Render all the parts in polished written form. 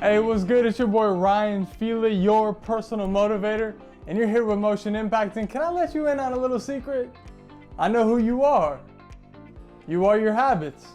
Hey, what's good? It's your boy Ryan Fila, your personal motivator, and you're here with Motion Impact. And can I let you in on a little secret? I know who you are. You are your habits.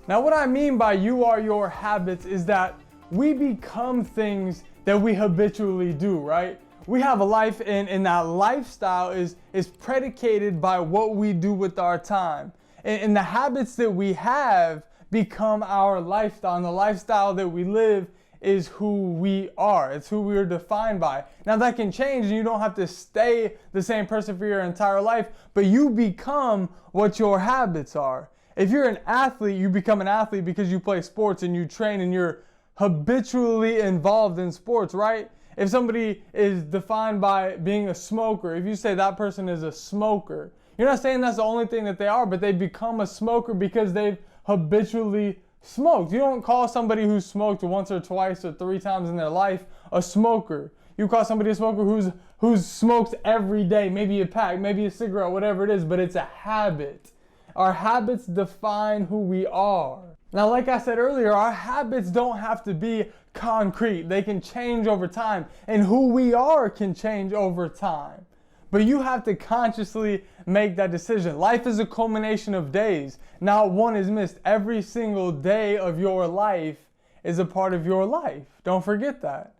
Now, what I mean by you are your habits is that we become things that we habitually do, right? We have a life, and that lifestyle is predicated by what we do with our time. And the habits that we have become our lifestyle, and the lifestyle that we live is who we are. It's who we are defined by. Now that can change, and you don't have to stay the same person for your entire life, but you become what your habits are. If you're an athlete, you become an athlete because you play sports and you train and you're habitually involved in sports, right? If somebody is defined by being a smoker, if you say that person is a smoker, you're not saying that's the only thing that they are, but they become a smoker because they've habitually smoked. You don't call somebody who smoked once or twice or 3 times in their life a smoker. You call somebody a smoker who smokes every day, maybe a pack, maybe a cigarette, whatever it is, but it's a habit. Our habits define who we are. Now, like I said earlier, our habits don't have to be concrete. They can change over time, and who we are can change over time. But you have to consciously make that decision. Life is a culmination of days. Not one is missed. Every single day of your life is a part of your life. Don't forget that.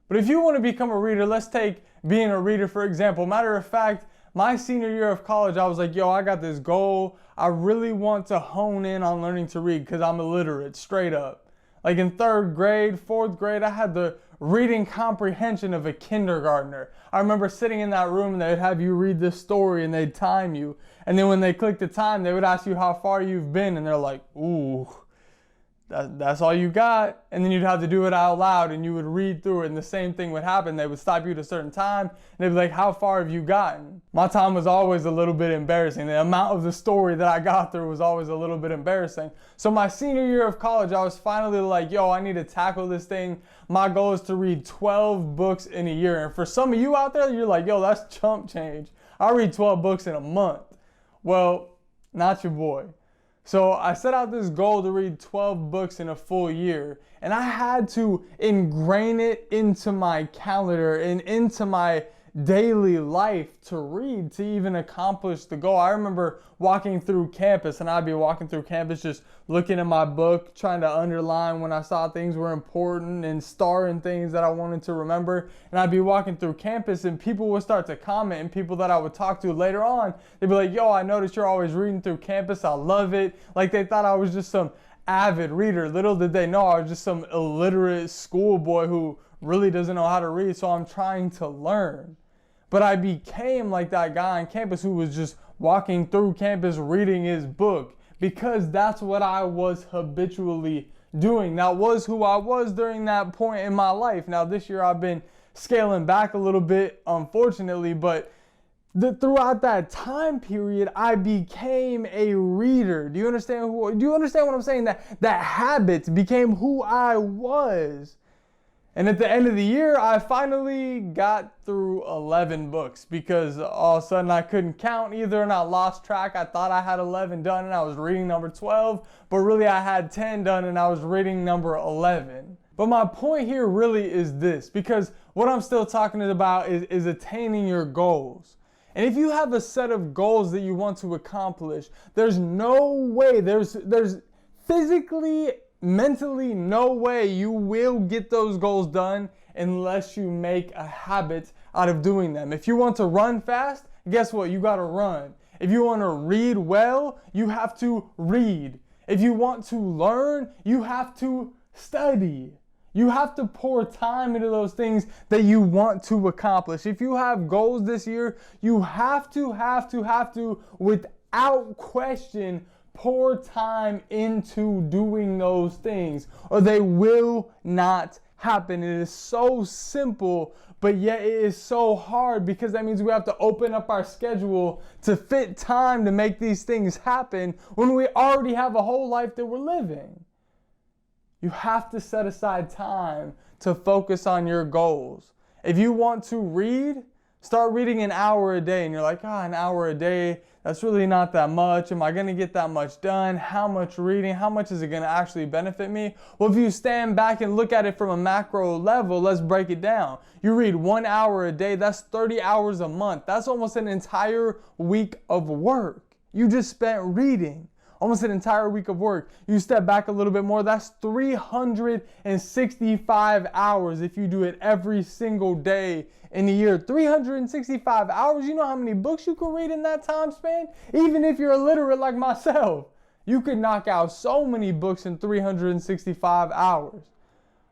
But if you want to become a reader, let's take being a reader for example. Matter of fact, my senior year of college, I was like, yo, I got this goal. I really want to hone in on learning to read because I'm illiterate, straight up. Like in 3rd grade, 4th grade, I had the reading comprehension of a kindergartner. I remember sitting in that room and they'd have you read this story and they'd time you. And then when they clicked the time, they would ask you how far you've been. And they're like, ooh, that's all you got. And then you'd have to do it out loud and you would read through it and the same thing would happen. They would stop you at a certain time and they'd be like, how far have you gotten? My time was always a little bit embarrassing. The amount of the story that I got through was always a little bit embarrassing. So my senior year of college, I was finally like, yo, I need to tackle this thing. My goal is to read 12 books in a year. And for some of you out there, you're like, yo, that's chump change. I read 12 books in a month. Well, not your boy. So I set out this goal to read 12 books in a full year, and I had to ingrain it into my calendar and into my daily life to read to even accomplish the goal. I remember walking through campus, and I'd be walking through campus just looking at my book, trying to underline when I saw things were important and starring things that I wanted to remember. And I'd be walking through campus and people would start to comment, and people that I would talk to later on, they'd be like, yo, I noticed you're always reading through campus. I love it. Like they thought I was just some avid reader. Little did they know I was just some illiterate schoolboy who really doesn't know how to read. So I'm trying to learn. But I became like that guy on campus who was just walking through campus reading his book because that's what I was habitually doing. That was who I was during that point in my life. Now this year I've been scaling back a little bit, unfortunately, but throughout that time period, I became a reader. Do you understand what I'm saying? That habits became who I was. And at the end of the year, I finally got through 11 books because all of a sudden I couldn't count either and I lost track. I thought I had 11 done and I was reading number 12, but really I had 10 done and I was reading number 11. But my point here really is this, because what I'm still talking about is attaining your goals. And if you have a set of goals that you want to accomplish, there's no way, there's physically, mentally no way you will get those goals done unless you make a habit out of doing them. If you want to run fast, guess what? You got to run. If you want to read well, you have to read. If you want to learn, you have to study. You have to pour time into those things that you want to accomplish. If you have goals this year, you have to, without question, pour time into doing those things or they will not happen. It is so simple, but yet it is so hard because that means we have to open up our schedule to fit time to make these things happen when we already have a whole life that we're living. You have to set aside time to focus on your goals. If you want to read, start reading an hour a day and you're like, an hour a day, That's really not that much. Am I going to get that much done? How much reading? How much is it going to actually benefit me? Well, if you stand back and look at it from a macro level, let's break it down. You read 1 hour a day, that's 30 hours a month. That's almost an entire week of work. You just spent reading. Almost an entire week of work. You step back a little bit more, that's 365 hours if you do it every single day in a year. 365 hours, you know how many books you could read in that time span? Even if you're illiterate like myself, you could knock out so many books in 365 hours.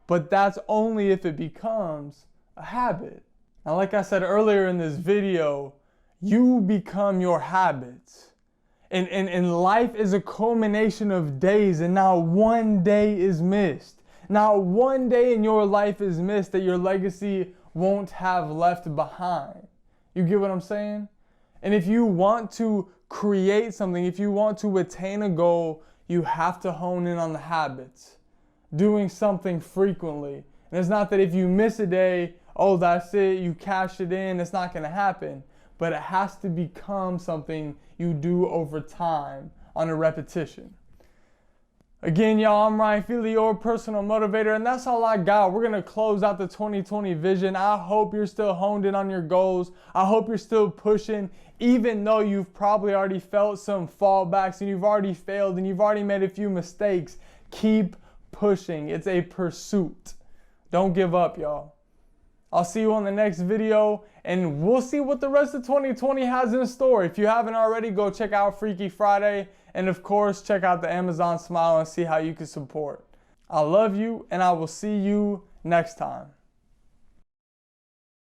But that's only if it becomes a habit. Now, like I said earlier in this video, you become your habits. And life is a culmination of days, and not one day is missed. Not one day in your life is missed that your legacy won't have left behind. You get what I'm saying? And if you want to create something, if you want to attain a goal, you have to hone in on the habits. Doing something frequently. And it's not that if you miss a day, oh, that's it, you cash it in, it's not going to happen. But it has to become something you do over time on a repetition. Again, y'all, I'm Ryan Fila, your personal motivator, and that's all I got. We're going to close out the 2020 vision. I hope you're still honed in on your goals. I hope you're still pushing, even though you've probably already felt some fallbacks and you've already failed and you've already made a few mistakes. Keep pushing. It's a pursuit. Don't give up, y'all. I'll see you on the next video, and we'll see what the rest of 2020 has in store. If you haven't already, go check out Freaky Friday, and of course, check out the Amazon Smile and see how you can support. I love you, and I will see you next time.